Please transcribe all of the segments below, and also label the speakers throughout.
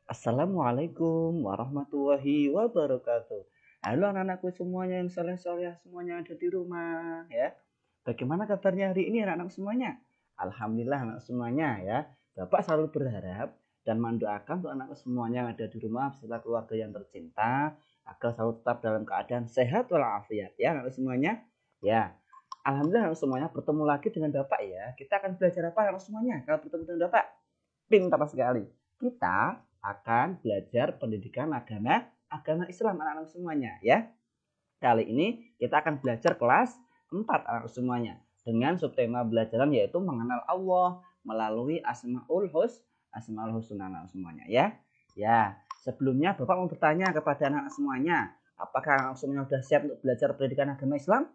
Speaker 1: Assalamualaikum warahmatullahi wabarakatuh. Halo anak-anakku semuanya yang soleh-soleh semuanya ada di rumah ya. Bagaimana kabarnya hari ini anak-anak semuanya? Alhamdulillah anak semuanya ya. Bapak selalu berharap dan mendoakan untuk anak semuanya yang ada di rumah beserta keluarga yang tercinta agar selalu tetap dalam keadaan sehat walafiat ya anak semuanya. Ya. Alhamdulillah anak semuanya bertemu lagi dengan Bapak ya. Kita akan belajar apa anak semuanya kalau bertemu dengan Bapak? Pintar sekali. Kita akan belajar pendidikan agama Islam anak-anak semuanya ya. Kali ini kita akan belajar kelas 4 anak semuanya dengan subtema belajaran yaitu mengenal Allah melalui Asmaul Husna anak semuanya ya. Ya, sebelumnya Bapak mau bertanya kepada anak semuanya, apakah anak semuanya sudah siap untuk belajar pendidikan agama Islam?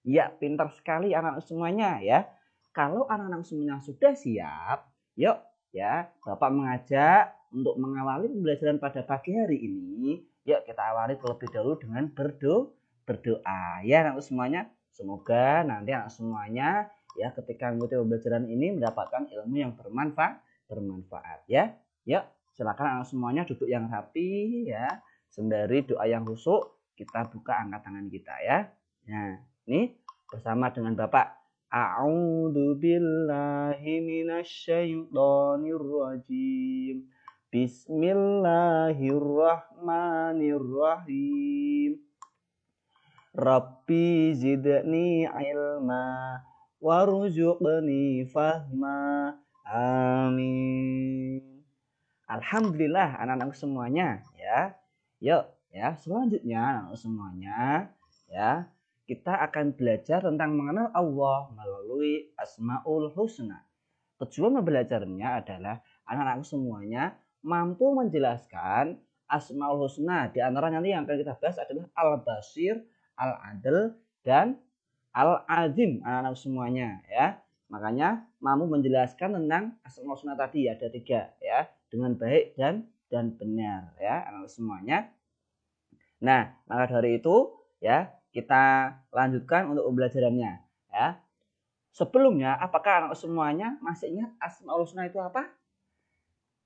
Speaker 1: Ya, pintar sekali anak-anak semuanya ya. Kalau anak-anak semuanya sudah siap, yuk ya, Bapak mengajak untuk mengawali pembelajaran pada pagi hari ini. Yuk kita awali terlebih dahulu dengan berdoa. Ya anak-anak semuanya, semoga nanti anak semuanya ya ketika mengikuti pembelajaran ini mendapatkan ilmu yang bermanfaat ya. Yuk, silakan anak semuanya duduk yang rapi ya. Sembari doa yang khusyuk, kita buka angkat tangan kita ya. Nah, ini bersama dengan Bapak. A'udzu billahi minasyaitonir rajim. Bismillahirrahmanirrahim. Rabbi zidni ilma warzuqni fahma. Amin. Alhamdulillah anak-anak semuanya ya. Yuk ya, selanjutnya anak semuanya ya, kita akan belajar tentang mengenal Allah melalui Asmaul Husna. Tujuan belajarnya adalah anak-anak semuanya mampu menjelaskan Asmaul Husna. Di antara nanti yang akan kita bahas adalah Al-Basir, Al-Adl, dan Al-Azim anak-anak semuanya ya. Makanya mampu menjelaskan tentang Asmaul Husna tadi ada 3 ya, dengan baik dan benar ya anak-anak semuanya. Nah, maka dari itu ya, kita lanjutkan untuk pembelajarannya ya. Sebelumnya, apakah anak semuanya masih ingat Asmaul Husna itu apa?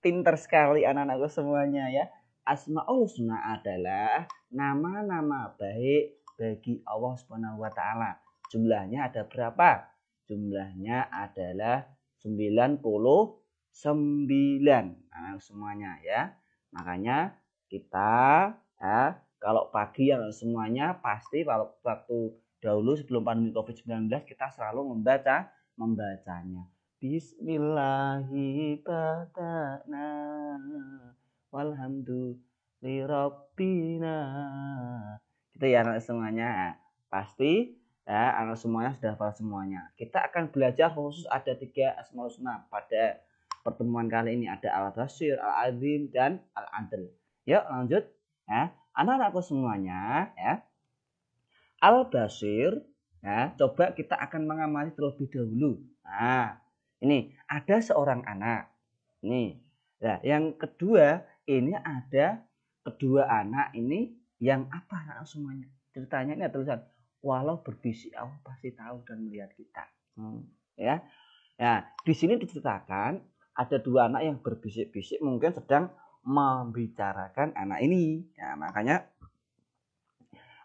Speaker 1: Pintar sekali anak-anakku semuanya ya. Asmaul Husna adalah nama-nama baik bagi Allah Subhanahu wa taala. Jumlahnya ada berapa? Jumlahnya adalah 99 anak semuanya ya. Makanya kita ya, kalau pagi yang semuanya pasti kalau waktu dahulu sebelum pandemi COVID-19 kita selalu membacanya. Bismillahi badana walhamdulillahirabbilina. Gitu ya anak semuanya. Pasti ya anak semuanya sudah hafal semuanya. Kita akan belajar khusus ada 3 Asmaul Husna pada pertemuan kali ini, ada Al-Basir, Al-Azim, dan Al-Adl. Yuk lanjut ya. Anak-anakku semuanya ya. Al-Basir ya, coba kita akan mengamati terlebih dahulu. Nah, ini ada seorang anak. Nih. Nah, yang kedua ini ada kedua anak ini yang apa anak semuanya? Ceritanya ini ada tulisan walau berbisik Allah pasti tahu dan melihat kita. Ya. Nah, di sini diceritakan ada 2 anak yang berbisik-bisik mungkin sedang membicarakan anak ini. Ya, makanya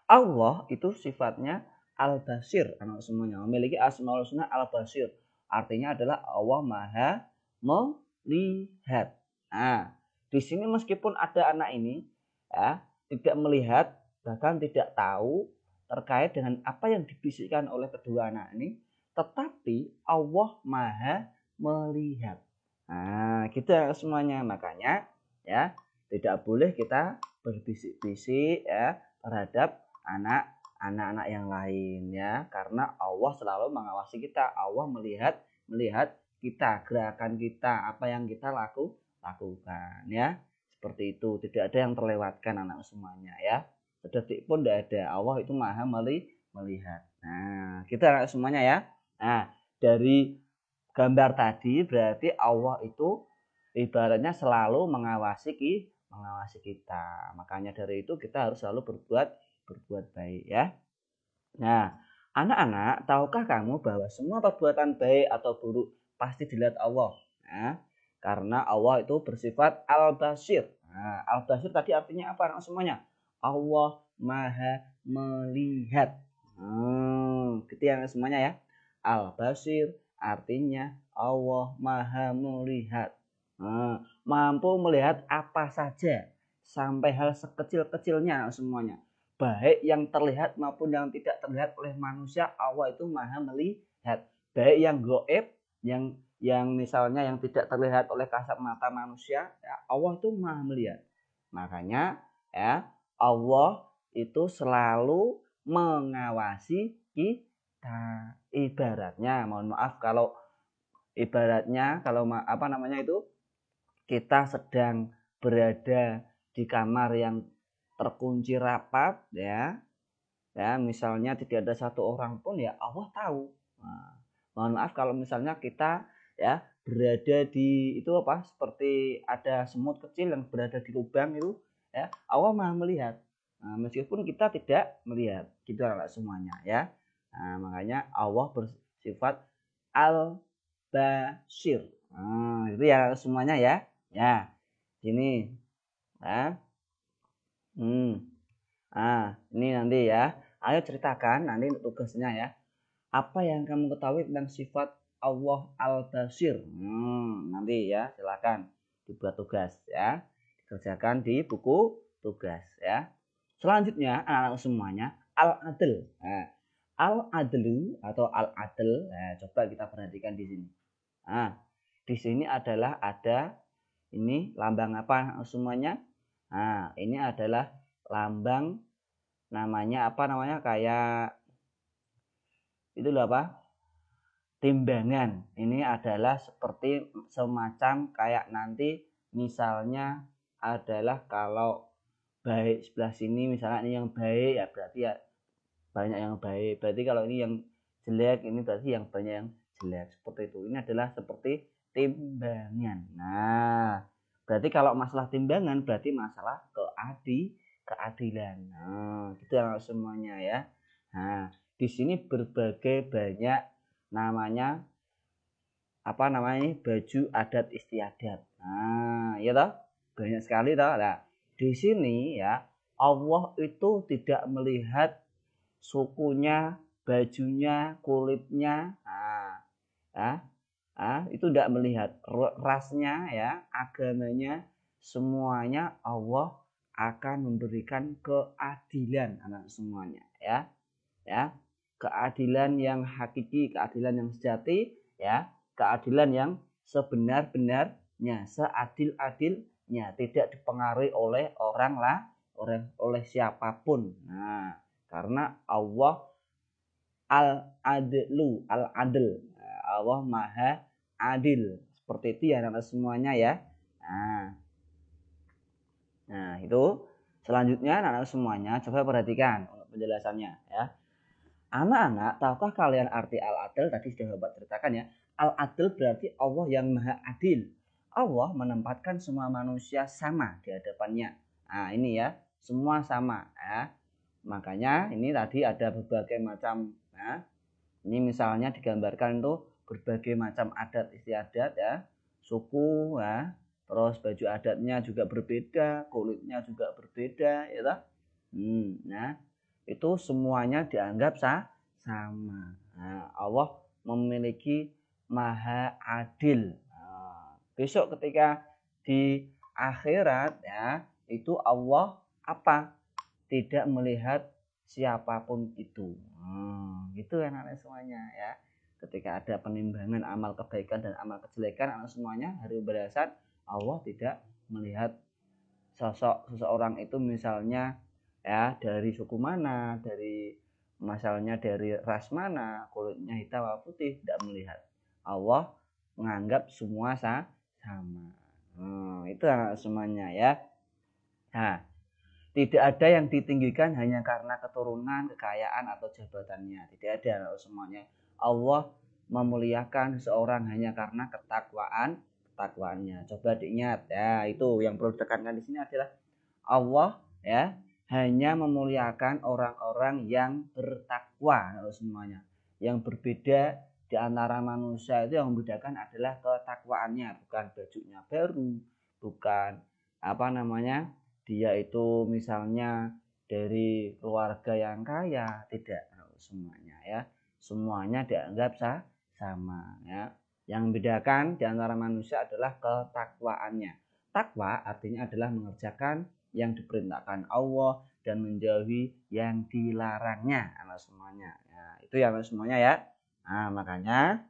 Speaker 1: Allah itu sifatnya Al-Basir, anak semuanya memiliki Asmaul Husna Al-Basir. Artinya adalah Allah Maha melihat. Nah, di sini meskipun ada anak ini ya, tidak melihat bahkan tidak tahu terkait dengan apa yang dibisikkan oleh kedua anak ini, tetapi Allah Maha melihat. Nah, gitu ya semuanya. Makanya ya, tidak boleh kita berbisik-bisik ya terhadap anak-anak yang lain ya, karena Allah selalu mengawasi kita. Allah melihat kita, gerakan kita, apa yang kita lakukan ya. Seperti itu, tidak ada yang terlewatkan anak semuanya ya. Sedetik pun tidak ada. Allah itu Maha melihat. Nah, kita anak semuanya ya. Nah, dari gambar tadi berarti Allah itu ibaratnya selalu mengawasi kita. Makanya dari itu kita harus selalu berbuat baik ya. Nah, anak-anak, tahukah kamu bahwa semua perbuatan baik atau buruk pasti dilihat Allah? Nah, Karena Allah itu bersifat Al-Basir. Nah, Al-Basir tadi artinya apa semuanya? Allah Maha melihat. Gitu ya semuanya ya. Al-Basir artinya Allah Maha melihat. Mampu melihat apa saja sampai hal sekecil-kecilnya semuanya. Baik yang terlihat maupun yang tidak terlihat oleh manusia, Allah itu Maha melihat. Baik yang gaib, yang misalnya yang tidak terlihat oleh kasat mata manusia, ya, Allah itu Maha melihat. Makanya ya Allah itu selalu mengawasi kita. Ibaratnya, mohon maaf kalau ibaratnya kalau kita sedang berada di kamar yang terkunci rapat ya misalnya tidak ada satu orang pun ya Allah tahu. Mohon maaf kalau misalnya kita ya berada di itu seperti ada semut kecil yang berada di lubang itu ya Allah Maha melihat. Meskipun kita tidak melihat, gitu anak semuanya ya. Makanya Allah bersifat Al-Basir. Itu ya semuanya ya. Ya. Sini. Ya. Ini nanti ya. Ayo ceritakan nanti tugasnya ya. Apa yang kamu ketahui tentang sifat Allah Al-Basir? Nanti ya, silakan dibuat tugas ya. Dikerjakan di buku tugas ya. Selanjutnya anak-anak semuanya Al-Adl. Nah, Al-Adlu atau Al-Adl. Nah, coba kita perhatikan di sini. Di sini adalah ada ini lambang apa semuanya? Ini adalah lambang namanya kayak itu timbangan. Ini adalah seperti semacam kayak nanti misalnya adalah kalau baik sebelah sini misalnya ini yang baik ya berarti ya banyak yang baik. Berarti kalau ini yang jelek ini berarti yang banyak yang jelek. Seperti itu. Ini adalah seperti timbangan. Nah, berarti kalau masalah timbangan berarti masalah keadilan. Gitu semuanya ya. Nah, di sini berbagai banyak namanya baju adat istiadat. Ya toh? Banyak sekali toh. Nah, di sini ya Allah itu tidak melihat sukunya, bajunya, kulitnya. Itu tidak melihat rasnya ya, agamanya, semuanya Allah akan memberikan keadilan anak semuanya ya. Ya. Keadilan yang hakiki, keadilan yang sejati ya, keadilan yang sebenar-benarnya, seadil-adilnya, tidak dipengaruhi oleh oleh siapapun. Karena Allah Al-Adlu, Al-Adl. Allah Maha Adil. Seperti itu ya anak semuanya ya. Nah, itu selanjutnya anak semuanya coba perhatikan penjelasannya ya. Anak-anak, tahukah kalian arti Al-Adl? Tadi sudah Bapak ceritakan ya. Al-Adl berarti Allah yang Maha Adil. Allah menempatkan semua manusia sama di hadapannya. Ini ya, semua sama ya. Makanya ini tadi ada berbagai macam ya. Ini misalnya digambarkan itu berbagai macam adat istiadat ya, suku ya, terus baju adatnya juga berbeda, kulitnya juga berbeda ya. Nah, itu semuanya dianggap sama. Allah memiliki Maha Adil. Besok ketika di akhirat ya, itu Allah tidak melihat siapapun itu. Gitu anak-anak semuanya ya. Ketika ada penimbangan amal kebaikan dan amal kejelekan anak semuanya hari balasan, Allah tidak melihat sosok seseorang itu misalnya ya dari suku mana, misalnya dari ras mana, kulitnya hitam atau putih, tidak melihat. Allah menganggap semua sama. Itu anak semuanya ya. Nah, tidak ada yang ditinggikan hanya karena keturunan, kekayaan atau jabatannya. Tidak ada anak semuanya. Allah memuliakan seseorang hanya karena ketakwaannya. Coba diingat ya, itu yang perlu ditekankan di sini adalah Allah ya hanya memuliakan orang-orang yang bertakwa semuanya, yang berbeda di antara manusia itu yang membedakan adalah ketakwaannya, bukan bajunya baru, bukan dia itu misalnya dari keluarga yang kaya, tidak semuanya ya. Semuanya dianggap sama ya. Yang membedakan di antara manusia adalah ketakwaannya. Takwa artinya adalah mengerjakan yang diperintahkan Allah dan menjauhi yang dilarangnya, anak semuanya. Ya, itu ya anak semuanya ya. Nah, makanya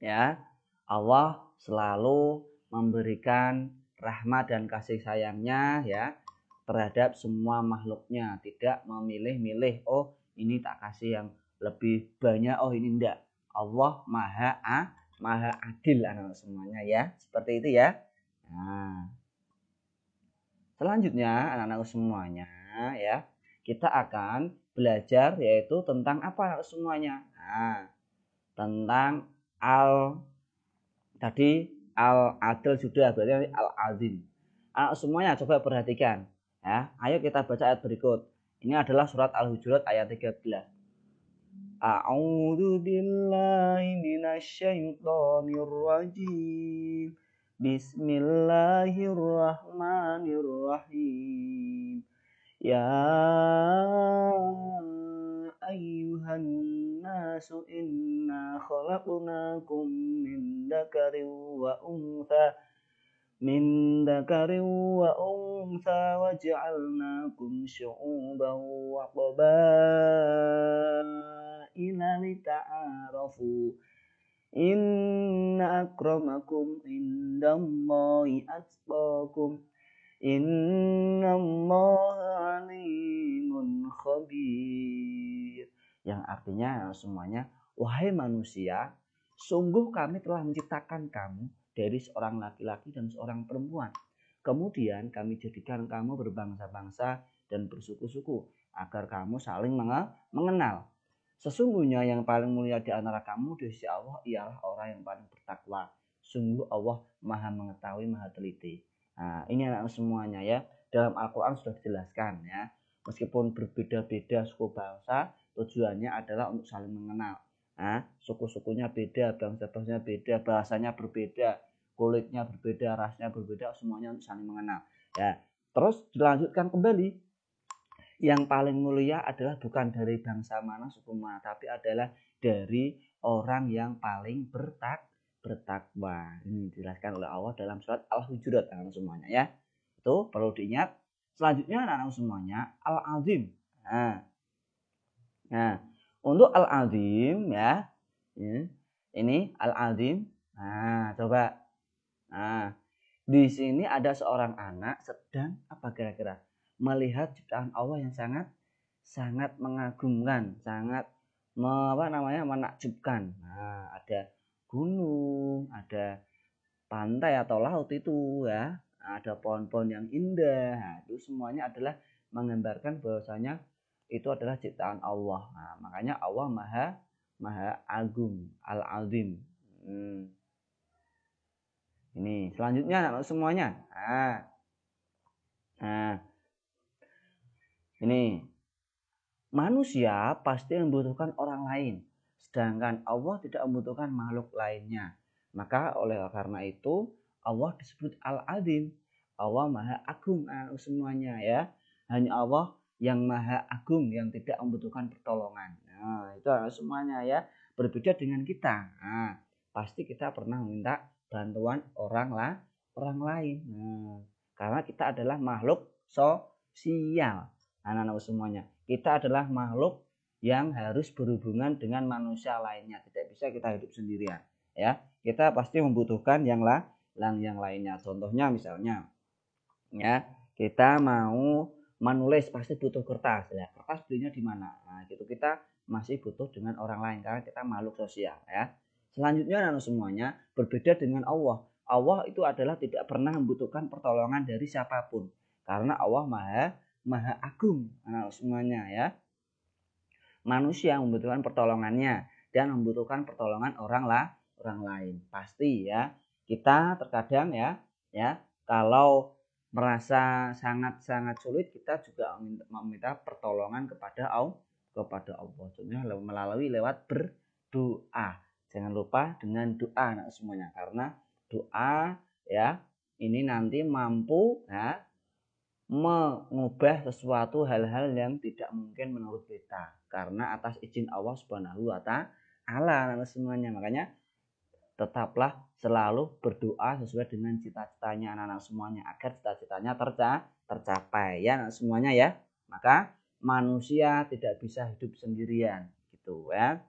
Speaker 1: ya Allah selalu memberikan rahmat dan kasih sayangnya ya terhadap semua makhluknya, tidak memilih-milih, oh ini tak kasih yang lebih banyak, oh ini enggak. Allah maha adil anak semuanya ya, seperti itu ya. Nah, selanjutnya anak-anak semuanya ya, kita akan belajar yaitu tentang apa anak semuanya. Nah, tentang al-adil sudah, berarti al-azim. Anak semuanya coba perhatikan ya. Ayo kita baca ayat berikut. Ini adalah surat Al-Hujurat ayat 13. A'udzu billahi minasyaitonir rajim. Bismillahirrahmanirrahim. Ya ayyuhan nasu inna khalaqnakum min dzakarin wa untha waj'alnakum syu'uban wa qabaila lita'arafu inna akramakum indallahi atqakum innallaha alimun khabir. Yang artinya semuanya, wahai manusia, sungguh kami telah menciptakan kamu dari seorang laki-laki dan seorang perempuan. Kemudian kami jadikan kamu berbangsa-bangsa dan bersuku-suku agar kamu saling mengenal. Sesungguhnya yang paling mulia di antara kamu di sisi Allah ialah orang yang paling bertakwa. Sungguh Allah Maha mengetahui, Maha teliti. Nah, ini anak semuanya ya. Dalam Al-Quran sudah dijelaskan ya. Meskipun berbeda-beda suku bangsa, tujuannya adalah untuk saling mengenal. Nah, suku-sukunya beda, bangsa-bangsanya beda, bahasanya berbeda, kulitnya berbeda, rasnya berbeda, semuanya untuk saling mengenal. Ya, terus dilanjutkan kembali. Yang paling mulia adalah bukan dari bangsa mana, suku mana, tapi adalah dari orang yang paling bertakwa. Ini dijelaskan oleh Allah dalam surat Al-Hujurat anak semuanya ya. Itu perlu diingat. Selanjutnya anak semuanya Al-Azim. Nah, untuk Al-Azim ya. Ini Al-Azim. Nah, coba. Nah, di sini ada seorang anak sedang apa kira-kira? Melihat ciptaan Allah yang sangat mengagumkan, sangat menakjubkan. Nah, ada gunung, ada pantai atau laut itu ya, ada pohon-pohon yang indah. Nah, itu semuanya adalah menggambarkan bahwasanya itu adalah ciptaan Allah. Nah, makanya Allah maha agung, al-azim. Ini selanjutnya semuanya. Nah, ini manusia pasti membutuhkan orang lain, sedangkan Allah tidak membutuhkan makhluk lainnya. Maka oleh karena itu Allah disebut Al-Azim. Allah Maha Agung semuanya ya. Hanya Allah yang Maha Agung yang tidak membutuhkan pertolongan. Nah, itu semuanya ya. Berbeda dengan kita. Nah, pasti kita pernah meminta bantuan orang lain. Nah, karena kita adalah makhluk sosial. Anak-anak semuanya, kita adalah makhluk yang harus berhubungan dengan manusia lainnya. Tidak bisa kita hidup sendirian ya. Kita pasti membutuhkan yang lainnya. Contohnya misalnya ya, kita mau menulis pasti butuh kertas ya. Kertas belinya di mana? Nah, gitu kita masih butuh dengan orang lain karena kita makhluk sosial ya. Selanjutnya anak semuanya, berbeda dengan Allah. Allah itu adalah tidak pernah membutuhkan pertolongan dari siapapun karena Allah Maha Agung anak semuanya ya. Manusia membutuhkan pertolongannya dan membutuhkan pertolongan orang lain. Pasti ya. Kita terkadang ya kalau merasa sangat sulit, kita juga meminta pertolongan kepada Allah. Contohnya melalui lewat berdoa. Jangan lupa dengan doa anak semuanya, karena doa ya ini nanti mampu ya mengubah sesuatu hal-hal yang tidak mungkin menurut kita, karena atas izin Allah Subhanahu wa taala anak semuanya. Makanya tetaplah selalu berdoa sesuai dengan cita-citanya anak-anak semuanya, agar cita-citanya tercapai ya anak semuanya ya. Maka manusia tidak bisa hidup sendirian gitu ya.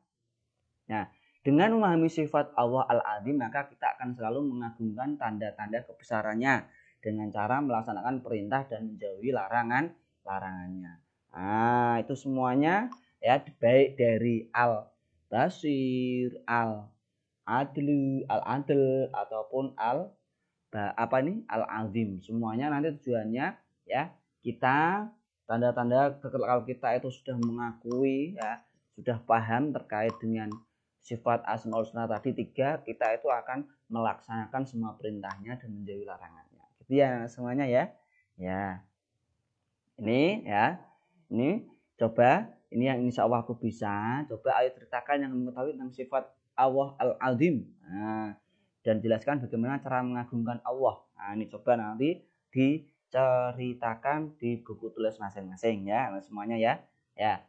Speaker 1: Nah, dengan memahami sifat Allah Al-Azim, maka kita akan selalu mengagungkan tanda-tanda kebesarannya dengan cara melaksanakan perintah dan menjauhi larangannya. Nah, itu semuanya ya, baik dari Al-Basir, Al-Adlu, Al-Adl ataupun Al-Azim. Semuanya nanti tujuannya ya kita tanda-tanda kalau kita itu sudah mengakui ya, sudah paham terkait dengan sifat Asmaul Husna tadi 3, kita itu akan melaksanakan semua perintahnya dan menjauhi larangannya. Gitu ya semuanya ya. Ya. Ini ya. Ini coba ini yang insya Allah aku bisa. Coba ayo ceritakan yang mengetahui tentang sifat Allah Al-Azim. Nah, dan jelaskan bagaimana cara mengagungkan Allah. Nah, ini coba nanti diceritakan di buku tulis masing-masing ya, semuanya ya. Ya.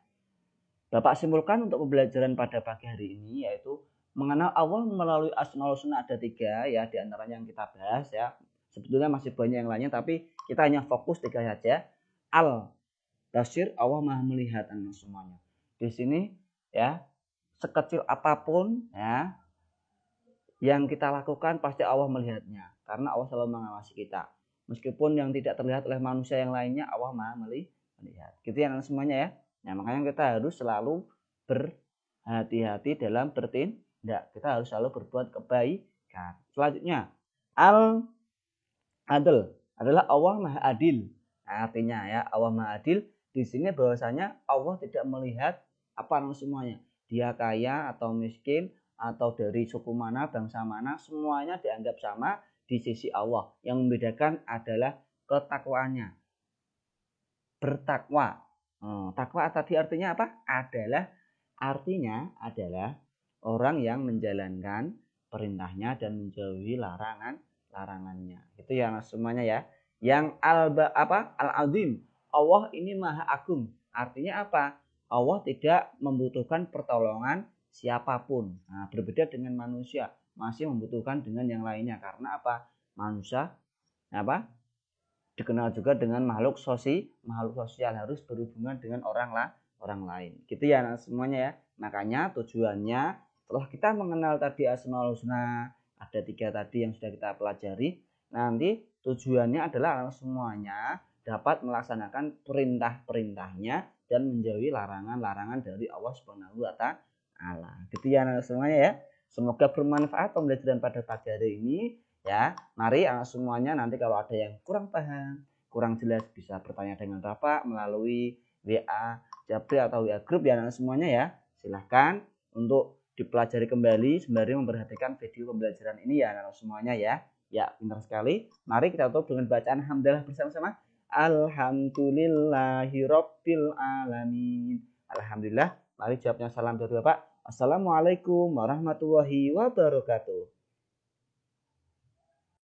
Speaker 1: Bapak simpulkan untuk pembelajaran pada pagi hari ini yaitu mengenal Allah melalui Asmaul Husna ada 3 ya, di antaranya yang kita bahas ya. Sebetulnya masih banyak yang lainnya tapi kita hanya fokus 3 saja. Al-Basir, Allah Maha melihat anak semuanya. Di sini ya, sekecil apapun ya yang kita lakukan pasti Allah melihatnya, karena Allah selalu mengawasi kita. Meskipun yang tidak terlihat oleh manusia yang lainnya, Allah Maha melihat. Gitu ya anak semuanya ya. Nah, makanya kita harus selalu berhati-hati dalam bertindak. Kita harus selalu berbuat kebaikan. Selanjutnya, Al-Adl adalah Allah Maha Adil. Nah, artinya ya, Allah Maha Adil di sini bahwasanya Allah tidak melihat apa semuanya. Dia kaya atau miskin atau dari suku mana, bangsa mana, semuanya dianggap sama di sisi Allah. Yang membedakan adalah ketakwaannya. Bertakwa. Takwa tadi artinya apa? Artinya adalah orang yang menjalankan perintahnya dan menjauhi larangannya. Itu ya semuanya ya. Yang Al-Azim, Allah ini Maha Agung. Artinya apa? Allah tidak membutuhkan pertolongan siapapun. Nah, berbeda dengan manusia, masih membutuhkan dengan yang lainnya. Karena apa? Manusia dikenal juga dengan makhluk sosial, harus berhubungan dengan orang lain. Gitu ya semuanya ya. Makanya tujuannya setelah kita mengenal tadi Asmaul Husna ada 3 tadi yang sudah kita pelajari, nanti tujuannya adalah semuanya dapat melaksanakan perintah-perintahnya dan menjauhi larangan-larangan dari Allah Subhanahu wa taala. Gitu ya semuanya ya. Semoga bermanfaat pembelajaran pada pagi hari ini. Ya, mari semuanya nanti kalau ada yang kurang paham, kurang jelas bisa bertanya dengan Bapak melalui WA Jabri atau WA grup ya semuanya ya. Silahkan untuk dipelajari kembali sembari memperhatikan video pembelajaran ini ya semuanya ya. Ya, pintar sekali. Mari kita tutup dengan bacaan hamdalah bersama-sama. Alhamdulillahirabbil alamin. Alhamdulillah. Mari jawabnya salam dari Bapak. Assalamualaikum warahmatullahi wabarakatuh.